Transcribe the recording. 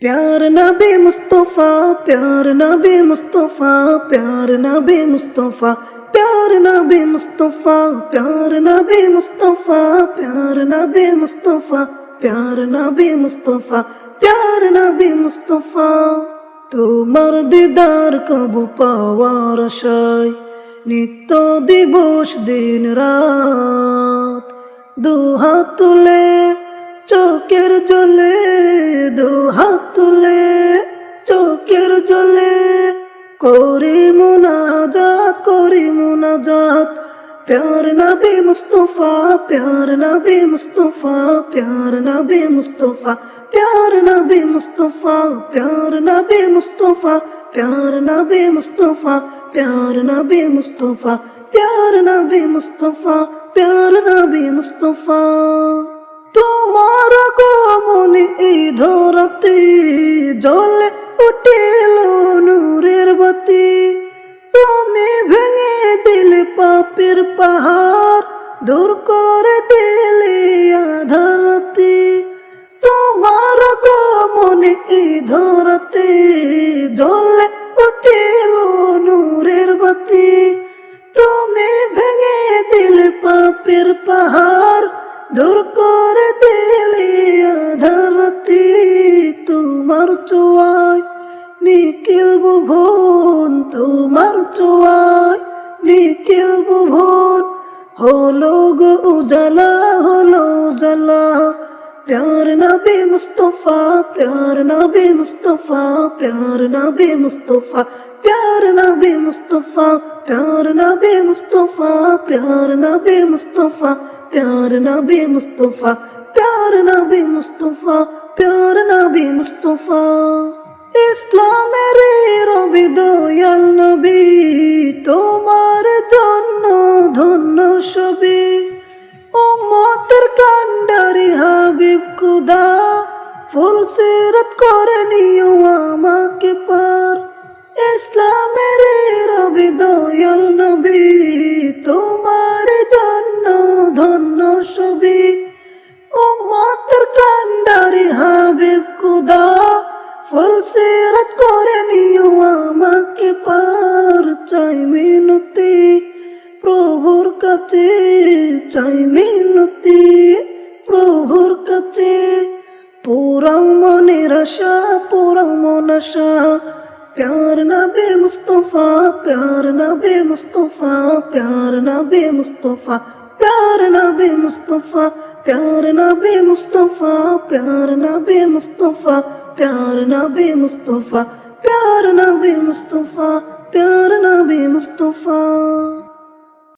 प्यार नबी मुस्तफा, प्यार नबी मुस्तफा, प्यार नबी मुस्तफा, प्यार नबी मुस्तफा, प्यार नबी मुस्तफा, प्यार नबी मुस्तफा, प्यार नबी मुस्तफा, प्यार नबी मुस्तफा। তোমার দিদার কবু পাওয়ার আশায় নিত্য দিবস দিন রাত দুহাত তুলে চোখের জলে, দুহাত তুলে চোখের জলে করি মুনাজাত, করি মুনাজাত। प्यार नबी मुस्तफा, प्यार नबी मुस्तफा, प्यार नबी मुस्तफा, प्यार नबी मुस्तफा, प्यार नबी मुस्तफा, प्यार नबी मुस्तफा, प्यार नबी मुस्तफा, प्यार नबी मुस्तफा, प्यार नबी मुस्तफा। তোমার আগমনে এই ধরতে জ্বলে উঠিল নূরের বাতি, তুমি ভেঙে দিলে পাপের পাহাড়, দূর করে দিলে আঁধার রাতি। তোমার আগমনে এই ধরতে জ্বলে উঠিল নূরের বাতি, তুমি ভেঙে দিলে পাপের পাহাড়, দূর করে দিলে আঁধার রাতি। তোমার ছোঁয়ায় নিখিল ভুবন, তোমার ছোঁয়ায় নিখিল ভুবন হলো গো উজালা, হলো উজালা। प्यार नबी मुस्तफा, प्यार नबी मुस्तफा, प्यार नबी मुस्तफा, प्यार नबी मुस्तफा, प्यार नबी मुस्तफा, प्यार नबी मुस्तफा, प्यार नबी मुस्तफा, प्यार नबी मुस्तफा, प्यार नबी मुस्तफा। ইসলামের রবি দয়াল নবী, তোমার জন্য ধন্য সবই। উম্মতের কান্ডারি হাবিব খুদা, ফুল সিরাত করে নিও আমাকে পার। ইসলামের রবি দয়াল নবী, তোমার জন্য ধন্য সবই। উম্মতের কান্ডারি হাবিব খুদা, ফুল সিরাত করে নিও আমাকে পার। চাই মিনতি প্রভুর কাছে, চাই মিনতি প্রভুর কাছে, পুরাও মনের আশা, পুরাও মন আশা। प्यार नबी मुस्तफा, प्यार नबी मुस्तफा, प्यार नबी मुस्तफा, प्यार नबी मुस्तफा, प्यार नबी मुस्तफा, प्यार नबी मुस्तफा, प्यार नबी मुस्तफा, प्यार नबी मुस्तफा, प्यार नबी मुस्तफा।